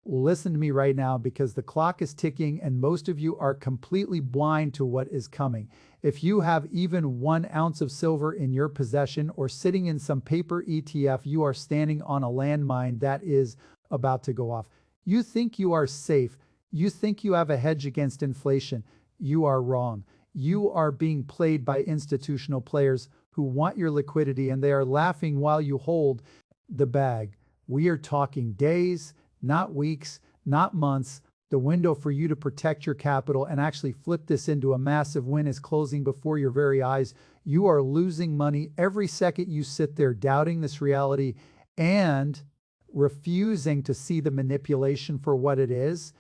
Listen to me right now because the clock is ticking and most of you are completely blind to what is coming. If you have even 1 ounce of silver in your possession or sitting in some paper ETF, you are standing on a landmine that is about to go off. You think you are safe. You think you have a hedge against inflation. You are wrong. You are being played by institutional players who want your liquidity and they are laughing while you hold the bag. We are talking days, not weeks, not months. The window for you to protect your capital and actually flip this into a massive win is closing before your very eyes. You are losing money every second you sit there doubting this reality and refusing to see the manipulation for what it is.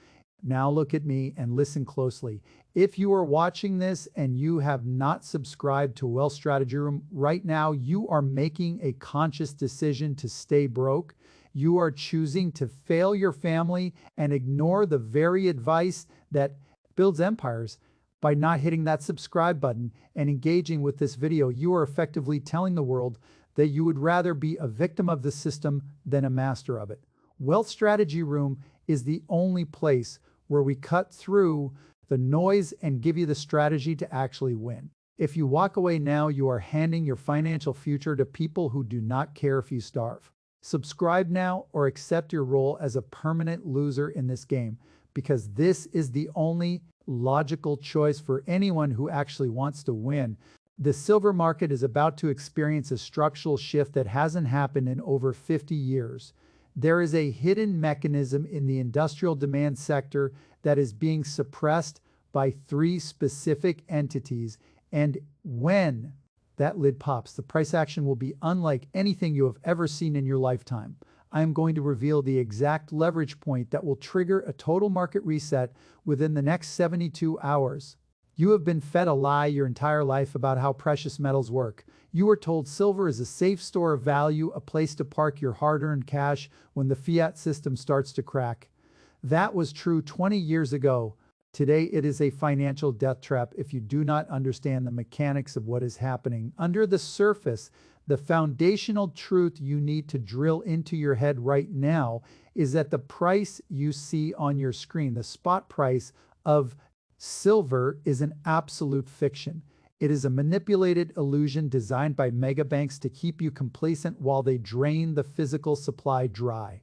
Now look at me and listen closely. If you are watching this and you have not subscribed to Wealth Strategy Room right now, you are making a conscious decision to stay broke. You are choosing to fail your family and ignore the very advice that builds empires. By not hitting that subscribe button and engaging with this video, you are effectively telling the world that you would rather be a victim of the system than a master of it. Wealth Strategy Room is the only place where we cut through the noise and give you the strategy to actually win. If you walk away now, you are handing your financial future to people who do not care if you starve. Subscribe now or accept your role as a permanent loser in this game, because this is the only logical choice for anyone who actually wants to win. The silver market is about to experience a structural shift that hasn't happened in over 50 years. There is a hidden mechanism in the industrial demand sector that is being suppressed by 3 specific entities, and when that lid pops, the price action will be unlike anything you have ever seen in your lifetime. I am going to reveal the exact leverage point that will trigger a total market reset within the next 72 hours. You have been fed a lie your entire life about how precious metals work. You were told silver is a safe store of value, a place to park your hard-earned cash when the fiat system starts to crack. That was true 20 years ago. Today, it is a financial death trap if you do not understand the mechanics of what is happening under the surface. The foundational truth you need to drill into your head right now is that the price you see on your screen, the spot price of silver, is an absolute fiction. It is a manipulated illusion designed by mega banks to keep you complacent while they drain the physical supply dry.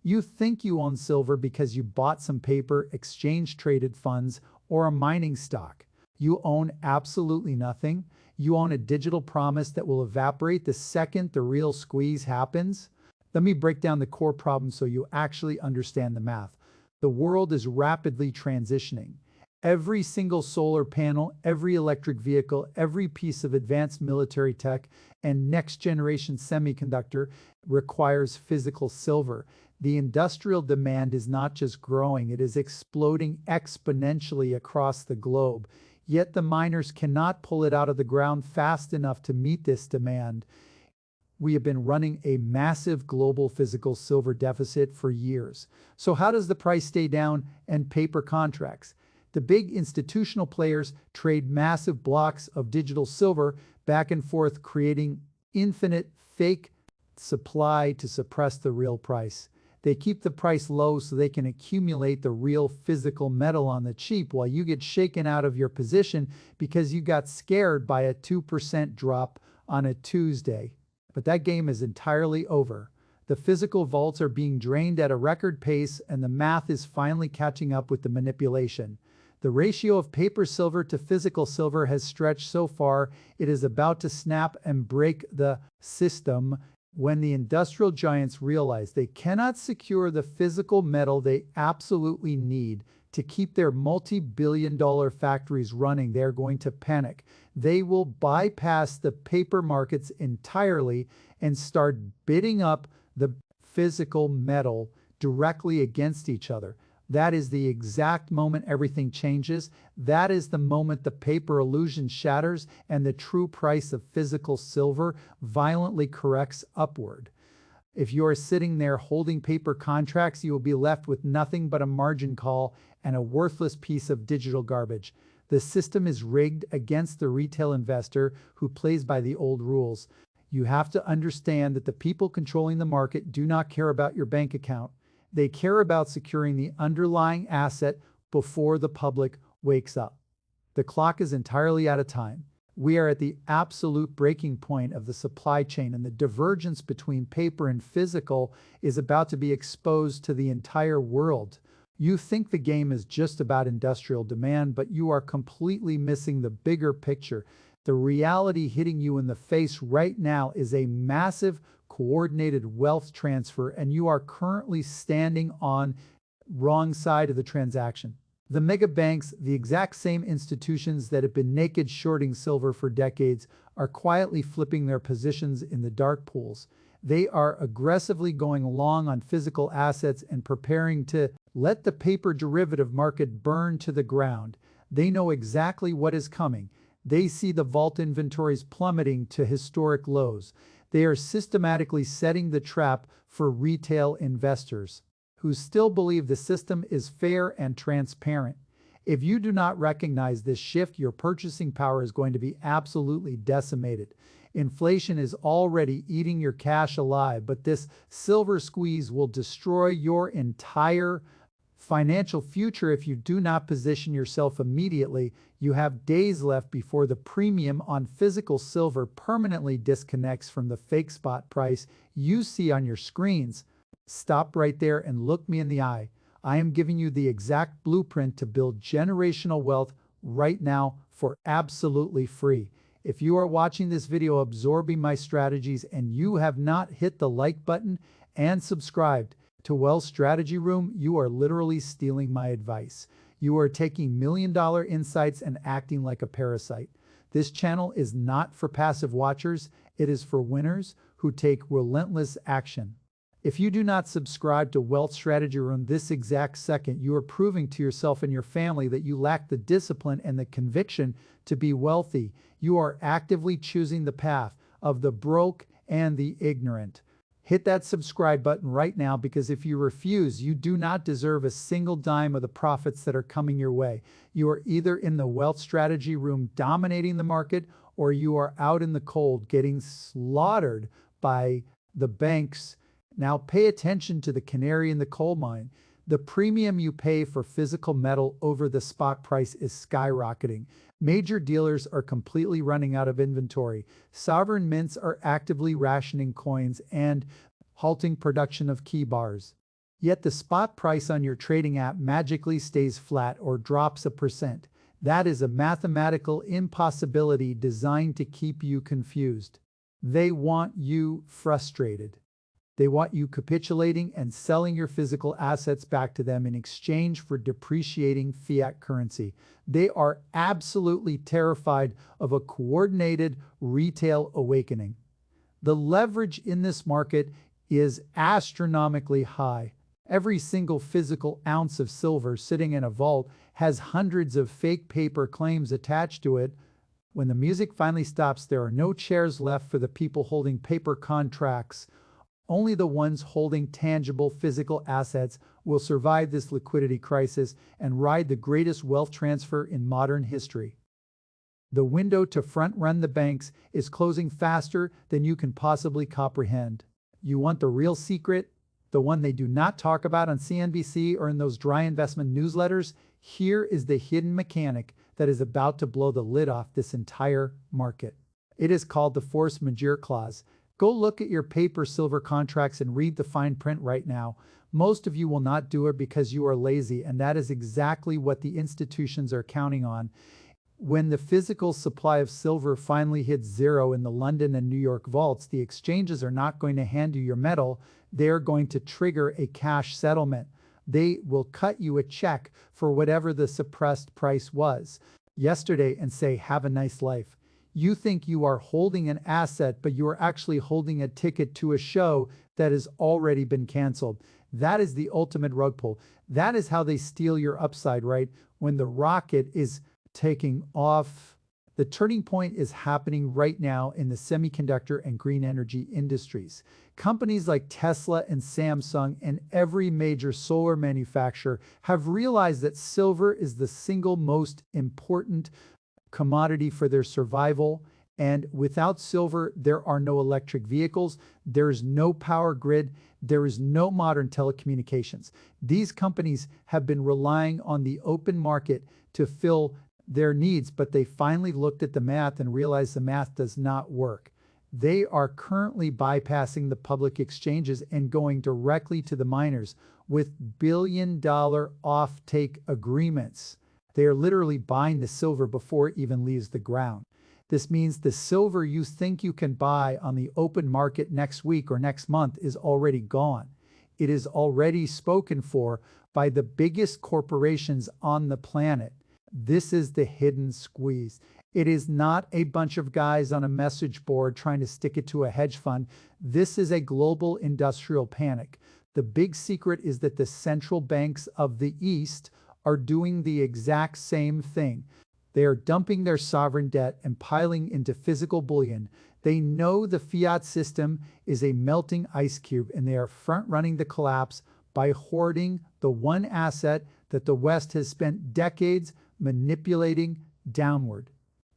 You think you own silver because you bought some paper, exchange-traded funds, or a mining stock. You own absolutely nothing. You own a digital promise that will evaporate the second the real squeeze happens. Let me break down the core problem so you actually understand the math. The world is rapidly transitioning. Every single solar panel, every electric vehicle, every piece of advanced military tech, and next-generation semiconductor requires physical silver. The industrial demand is not just growing, it is exploding exponentially across the globe. Yet the miners cannot pull it out of the ground fast enough to meet this demand. We have been running a massive global physical silver deficit for years. So how does the price stay down and paper contracts? The big institutional players trade massive blocks of digital silver back and forth, creating infinite fake supply to suppress the real price. They keep the price low so they can accumulate the real physical metal on the cheap while you get shaken out of your position because you got scared by a 2% drop on a Tuesday. But that game is entirely over. The physical vaults are being drained at a record pace and the math is finally catching up with the manipulation. The ratio of paper silver to physical silver has stretched so far, it is about to snap and break the system when the industrial giants realize they cannot secure the physical metal they absolutely need to keep their multi-billion-dollar factories running. They're going to panic. They will bypass the paper markets entirely and start bidding up the physical metal directly against each other. That is the exact moment everything changes. That is the moment the paper illusion shatters and the true price of physical silver violently corrects upward. If you are sitting there holding paper contracts, you will be left with nothing but a margin call and a worthless piece of digital garbage. The system is rigged against the retail investor who plays by the old rules. You have to understand that the people controlling the market do not care about your bank account. They care about securing the underlying asset before the public wakes up. The clock is entirely out of time. We are at the absolute breaking point of the supply chain, and the divergence between paper and physical is about to be exposed to the entire world. You think the game is just about industrial demand, but you are completely missing the bigger picture. The reality hitting you in the face right now is a massive coordinated wealth transfer, and you are currently standing on wrong side of the transaction. The mega banks, the exact same institutions that have been naked shorting silver for decades, are quietly flipping their positions in the dark pools. They are aggressively going long on physical assets and preparing to let the paper derivative market burn to the ground. They know exactly what is coming. They see the vault inventories plummeting to historic lows. They are systematically setting the trap for retail investors who still believe the system is fair and transparent. If you do not recognize this shift, your purchasing power is going to be absolutely decimated. Inflation is already eating your cash alive, but this silver squeeze will destroy your entire financial future if you do not position yourself immediately. You have days left before the premium on physical silver permanently disconnects from the fake spot price you see on your screens. Stop right there and look me in the eye. I am giving you the exact blueprint to build generational wealth right now for absolutely free. If you are watching this video absorbing my strategies and you have not hit the like button and subscribed to Wealth Strategy Room, you are literally stealing my advice. You are taking million-dollar insights and acting like a parasite. This channel is not for passive watchers. It is for winners who take relentless action. If you do not subscribe to Wealth Strategy Room this exact second, you are proving to yourself and your family that you lack the discipline and the conviction to be wealthy. You are actively choosing the path of the broke and the ignorant. Hit that subscribe button right now, because if you refuse, you do not deserve a single dime of the profits that are coming your way. You are either in the Wealth Strategy Room dominating the market, or you are out in the cold getting slaughtered by the banks. Now pay attention to the canary in the coal mine. The premium you pay for physical metal over the spot price is skyrocketing. Major dealers are completely running out of inventory. Sovereign mints are actively rationing coins and halting production of key bars. Yet the spot price on your trading app magically stays flat or drops 1%. That is a mathematical impossibility designed to keep you confused. They want you frustrated. They want you capitulating and selling your physical assets back to them in exchange for depreciating fiat currency. They are absolutely terrified of a coordinated retail awakening. The leverage in this market is astronomically high. Every single physical ounce of silver sitting in a vault has hundreds of fake paper claims attached to it. When the music finally stops, there are no chairs left for the people holding paper contracts. Only the ones holding tangible physical assets will survive this liquidity crisis and ride the greatest wealth transfer in modern history. The window to front-run the banks is closing faster than you can possibly comprehend. You want the real secret? The one they do not talk about on CNBC or in those dry investment newsletters? Here is the hidden mechanic that is about to blow the lid off this entire market. It is called the force majeure clause. Go look at your paper silver contracts and read the fine print right now. Most of you will not do it because you are lazy, and that is exactly what the institutions are counting on. When the physical supply of silver finally hits zero in the London and New York vaults, the exchanges are not going to hand you your metal. They are going to trigger a cash settlement. They will cut you a check for whatever the suppressed price was yesterday and say, "Have a nice life." You think you are holding an asset, but you are actually holding a ticket to a show that has already been canceled. That is the ultimate rug pull. That is how they steal your upside, right? When the rocket is taking off. The turning point is happening right now in the semiconductor and green energy industries. Companies like Tesla and Samsung and every major solar manufacturer have realized that silver is the single most important commodity for their survival, And without silver, there are no electric vehicles, there is no power grid, there is no modern telecommunications. These companies have been relying on the open market to fill their needs, but they finally looked at the math and realized the math does not work. They are currently bypassing the public exchanges and going directly to the miners with billion-dollar offtake agreements. They are literally buying the silver before it even leaves the ground. This means the silver you think you can buy on the open market next week or next month is already gone. It is already spoken for by the biggest corporations on the planet. This is the hidden squeeze. It is not a bunch of guys on a message board trying to stick it to a hedge fund. This is a global industrial panic. The big secret is that the central banks of the East are doing the exact same thing. They are dumping their sovereign debt and piling into physical bullion. They know the fiat system is a melting ice cube, and they are front-running the collapse by hoarding the one asset that the West has spent decades manipulating downward.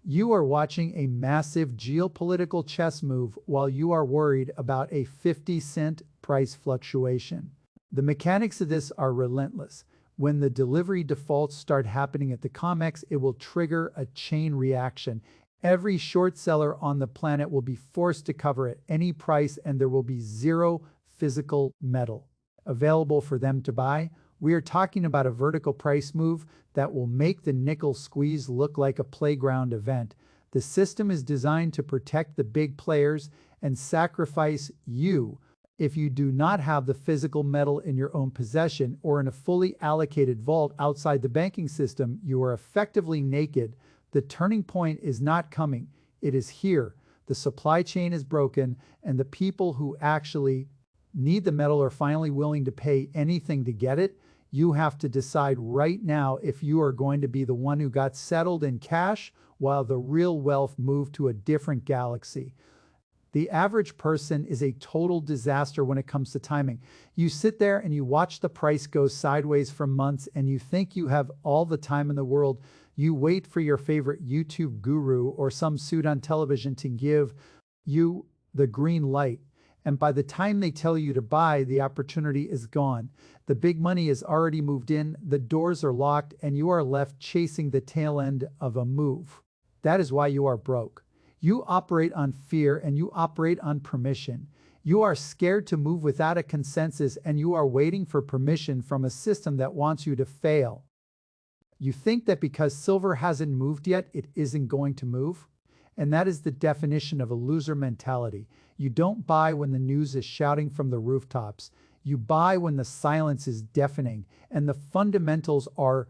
You are watching a massive geopolitical chess move while you are worried about a 50-cent price fluctuation. The mechanics of this are relentless. When the delivery defaults start happening at the COMEX, it will trigger a chain reaction. Every short seller on the planet will be forced to cover at any price, and there will be zero physical metal available for them to buy. We are talking about a vertical price move that will make the nickel squeeze look like a playground event. The system is designed to protect the big players and sacrifice you if you do not have the physical metal in your own possession or in a fully allocated vault outside the banking system. You are effectively naked. The turning point is not coming. It is here. The supply chain is broken, and the people who actually need the metal are finally willing to pay anything to get it. You have to decide right now if you are going to be the one who got settled in cash while the real wealth moved to a different galaxy. The average person is a total disaster when it comes to timing. You sit there and you watch the price go sideways for months, and you think you have all the time in the world. You wait for your favorite YouTube guru or some suit on television to give you the green light. And by the time they tell you to buy, the opportunity is gone. The big money is already moved in, the doors are locked, and you are left chasing the tail end of a move. That is why you are broke. You operate on fear and you operate on permission. You are scared to move without a consensus, and you are waiting for permission from a system that wants you to fail. You think that because silver hasn't moved yet, it isn't going to move? And that is the definition of a loser mentality. You don't buy when the news is shouting from the rooftops. You buy when the silence is deafening and the fundamentals are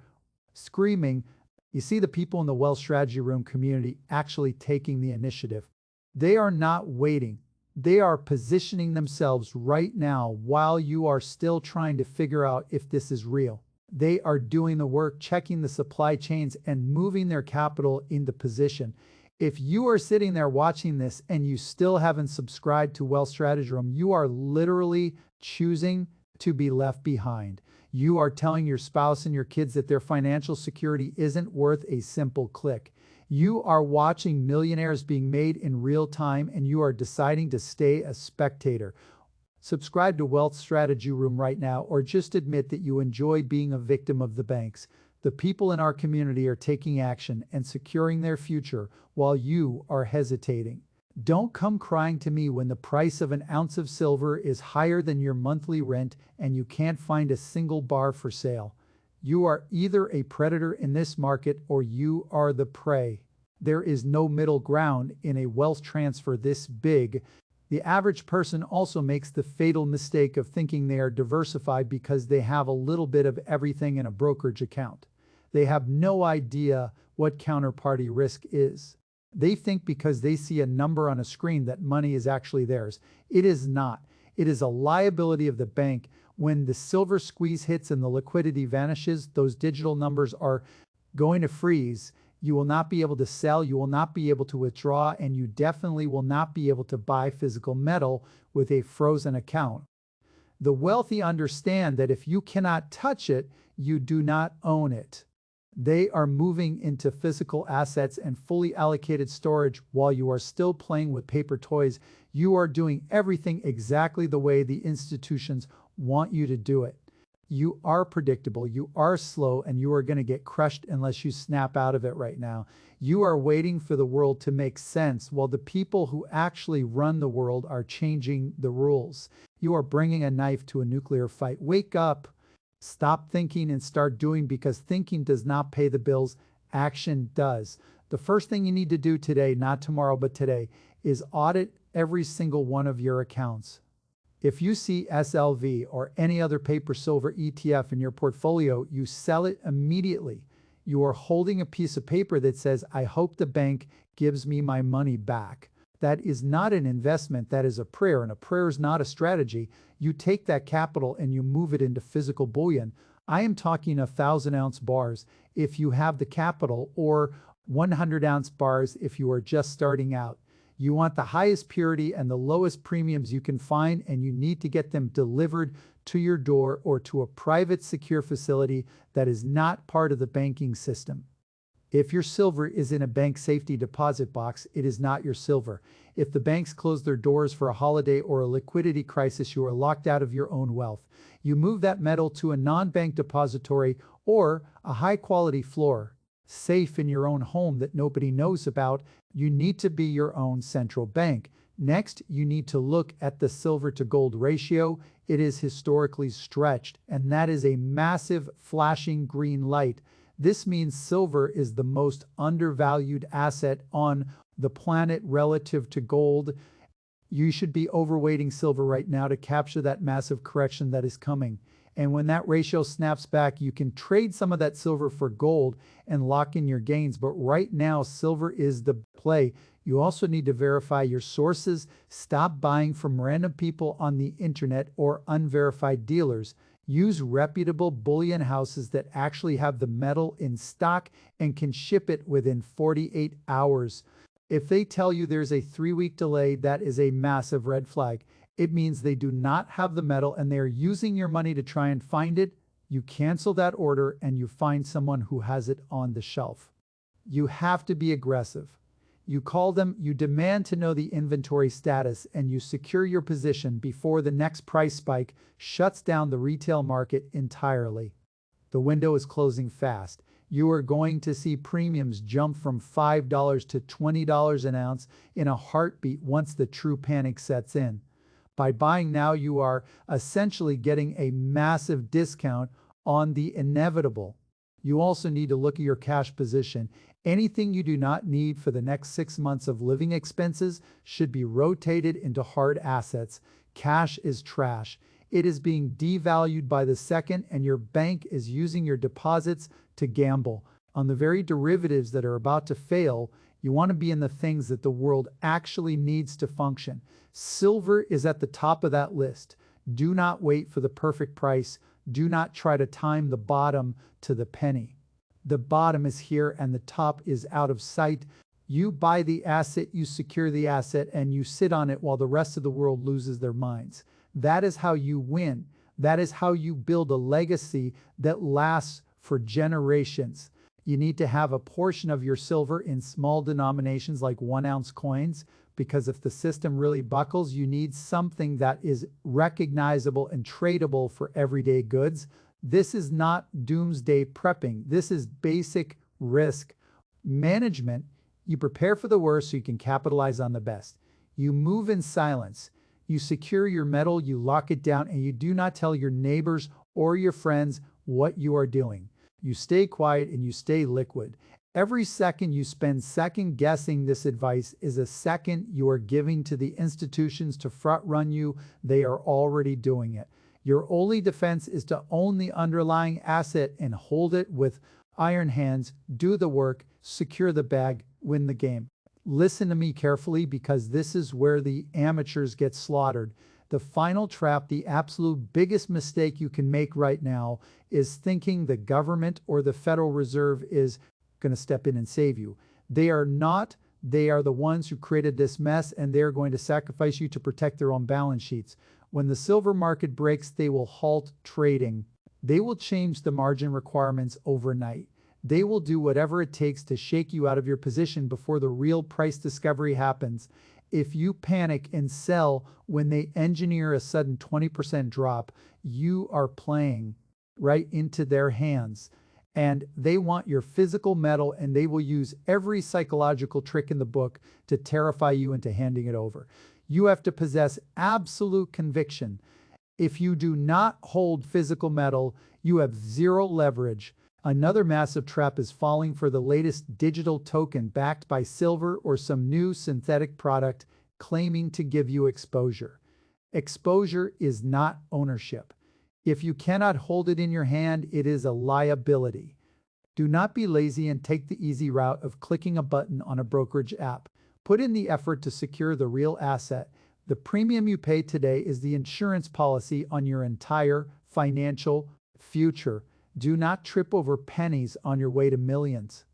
screaming. You see the people in the Wealth Strategy Room community actually taking the initiative. They are not waiting. They are positioning themselves right now while you are still trying to figure out if this is real. They are doing the work, checking the supply chains, and moving their capital into position. If you are sitting there watching this and you still haven't subscribed to Wealth Strategy Room, you are literally choosing to be left behind. You are telling your spouse and your kids that their financial security isn't worth a simple click. You are watching millionaires being made in real time, and you are deciding to stay a spectator. Subscribe to Wealth Strategy Room right now, or just admit that you enjoy being a victim of the banks. The people in our community are taking action and securing their future while you are hesitating. Don't come crying to me when the price of an ounce of silver is higher than your monthly rent and you can't find a single bar for sale. You are either a predator in this market or you are the prey. There is no middle ground in a wealth transfer this big. The average person also makes the fatal mistake of thinking they are diversified because they have a little bit of everything in a brokerage account. They have no idea what counterparty risk is. They think because they see a number on a screen that money is actually theirs. It is not. It is a liability of the bank. When the silver squeeze hits and the liquidity vanishes, those digital numbers are going to freeze. You will not be able to sell, you will not be able to withdraw, and you definitely will not be able to buy physical metal with a frozen account. The wealthy understand that if you cannot touch it, you do not own it. They are moving into physical assets and fully allocated storage while you are still playing with paper toys. You are doing everything exactly the way the institutions want you to do it. You are predictable, you are slow, and you are going to get crushed unless you snap out of it right now. You are waiting for the world to make sense while the people who actually run the world are changing the rules. You are bringing a knife to a nuclear fight. Wake up. Stop thinking and start doing, because thinking does not pay the bills. Action does. The first thing you need to do today, not tomorrow, but today, is audit every single one of your accounts. If you see SLV or any other paper silver ETF in your portfolio, you sell it immediately. You are holding a piece of paper that says, "I hope the bank gives me my money back." That is not an investment, that is a prayer, and a prayer is not a strategy. You take that capital and you move it into physical bullion. I am talking 1,000-ounce bars if you have the capital, or 100-ounce bars if you are just starting out. You want the highest purity and the lowest premiums you can find, and you need to get them delivered to your door or to a private secure facility that is not part of the banking system. If your silver is in a bank safety deposit box, it is not your silver. If the banks close their doors for a holiday or a liquidity crisis, you are locked out of your own wealth. You move that metal to a non-bank depository or a high-quality floor, safe in your own home that nobody knows about. You need to be your own central bank. Next, you need to look at the silver to gold ratio. It is historically stretched, and that is a massive flashing green light. This means silver is the most undervalued asset on the planet relative to gold. You should be overweighting silver right now to capture that massive correction that is coming. And when that ratio snaps back, you can trade some of that silver for gold and lock in your gains. But right now, silver is the play. You also need to verify your sources. Stop buying from random people on the internet or unverified dealers. Use reputable bullion houses that actually have the metal in stock and can ship it within 48 hours. If they tell you there's a 3-week delay, that is a massive red flag. It means they do not have the metal and they are using your money to try and find it. You cancel that order and you find someone who has it on the shelf. You have to be aggressive. You call them, you demand to know the inventory status, and you secure your position before the next price spike shuts down the retail market entirely. The window is closing fast. You are going to see premiums jump from $5 to $20 an ounce in a heartbeat once the true panic sets in. By buying now, you are essentially getting a massive discount on the inevitable. You also need to look at your cash position. Anything you do not need for the next 6 months of living expenses should be rotated into hard assets. Cash is trash. It is being devalued by the second, and your bank is using your deposits to gamble on the very derivatives that are about to fail. You want to be in the things that the world actually needs to function. Silver is at the top of that list. Do not wait for the perfect price. Do not try to time the bottom to the penny. The bottom is here and the top is out of sight. You buy the asset, you secure the asset, and you sit on it while the rest of the world loses their minds. That is how you win. That is how you build a legacy that lasts for generations. You need to have a portion of your silver in small denominations like 1-ounce coins, because if the system really buckles, you need something that is recognizable and tradable for everyday goods. This is not doomsday prepping. This is basic risk management. You prepare for the worst so you can capitalize on the best. You move in silence. You secure your metal, you lock it down, and you do not tell your neighbors or your friends what you are doing. You stay quiet and you stay liquid. Every second you spend second guessing this advice is a second you are giving to the institutions to front run you. They are already doing it. Your only defense is to own the underlying asset and hold it with iron hands. Do the work, secure the bag, win the game. Listen to me carefully, because this is where the amateurs get slaughtered. The final trap, the absolute biggest mistake you can make right now, is thinking the government or the Federal Reserve is going to step in and save you. They are not. They are the ones who created this mess, and they're going to sacrifice you to protect their own balance sheets. When the silver market breaks, they will halt trading. They will change the margin requirements overnight. They will do whatever it takes to shake you out of your position before the real price discovery happens. If you panic and sell when they engineer a sudden 20% drop, you are playing right into their hands. And they want your physical metal, and they will use every psychological trick in the book to terrify you into handing it over. You have to possess absolute conviction. If you do not hold physical metal, you have zero leverage. Another massive trap is falling for the latest digital token backed by silver or some new synthetic product claiming to give you exposure. Exposure is not ownership. If you cannot hold it in your hand, it is a liability. Do not be lazy and take the easy route of clicking a button on a brokerage app. Put in the effort to secure the real asset. The premium you pay today is the insurance policy on your entire financial future. Do not trip over pennies on your way to millions.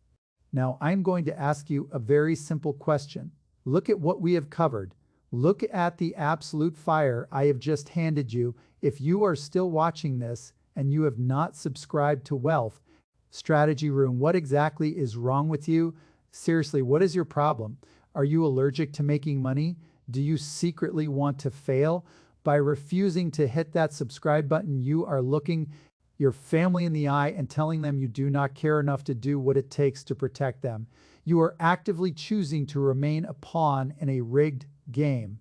Now, I'm going to ask you a very simple question. Look at what we have covered. Look at the absolute fire I have just handed you. If you are still watching this and you have not subscribed to Wealth Strategy Room, what exactly is wrong with you? Seriously, what is your problem? Are you allergic to making money? Do you secretly want to fail? By refusing to hit that subscribe button, you are looking your family in the eye and telling them you do not care enough to do what it takes to protect them. You are actively choosing to remain a pawn in a rigged game.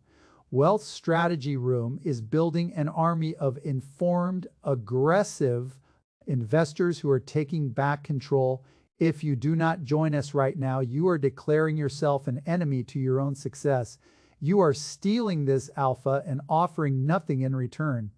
Wealth Strategy Room is building an army of informed, aggressive investors who are taking back control. If you do not join us right now, you are declaring yourself an enemy to your own success. You are stealing this alpha and offering nothing in return.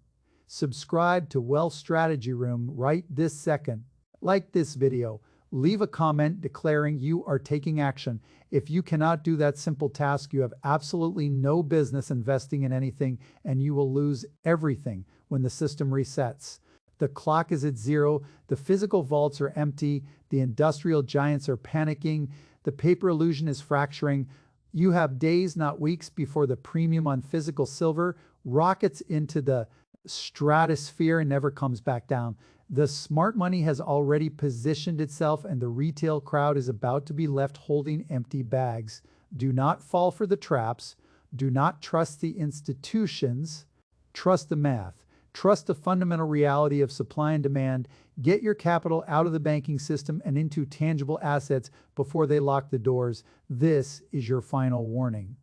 Subscribe to Wealth Strategy Room right this second. Like this video. Leave a comment declaring you are taking action. If you cannot do that simple task, you have absolutely no business investing in anything, and you will lose everything when the system resets. The clock is at zero, the physical vaults are empty, the industrial giants are panicking, the paper illusion is fracturing. You have days, not weeks, before the premium on physical silver rockets into the stratosphere and never comes back down. The smart money has already positioned itself, and the retail crowd is about to be left holding empty bags. Do not fall for the traps. Do not trust the institutions. Trust the math. Trust the fundamental reality of supply and demand. Get your capital out of the banking system and into tangible assets before they lock the doors. This is your final warning.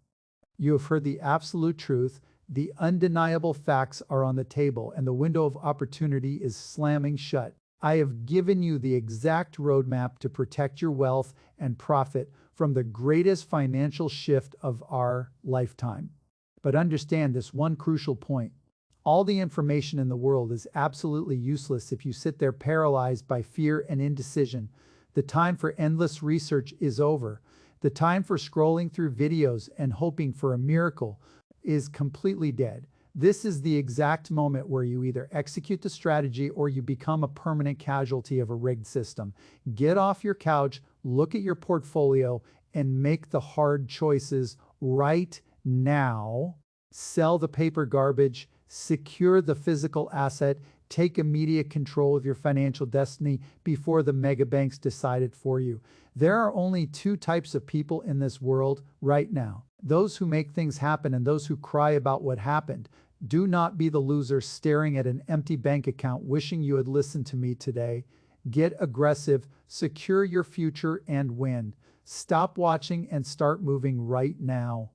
You have heard the absolute truth. The undeniable facts are on the table, and the window of opportunity is slamming shut. I have given you the exact roadmap to protect your wealth and profit from the greatest financial shift of our lifetime. But understand this one crucial point. All the information in the world is absolutely useless if you sit there paralyzed by fear and indecision. The time for endless research is over. The time for scrolling through videos and hoping for a miracle is completely dead. This is the exact moment where you either execute the strategy or you become a permanent casualty of a rigged system. Get off your couch, look at your portfolio, and make the hard choices right now. Sell the paper garbage, secure the physical asset, take immediate control of your financial destiny before the mega banks decide it for you. There are only two types of people in this world right now. Those who make things happen and those who cry about what happened. Do not be the loser staring at an empty bank account wishing you had listened to me today. Get aggressive, secure your future, and win. Stop watching and start moving right now.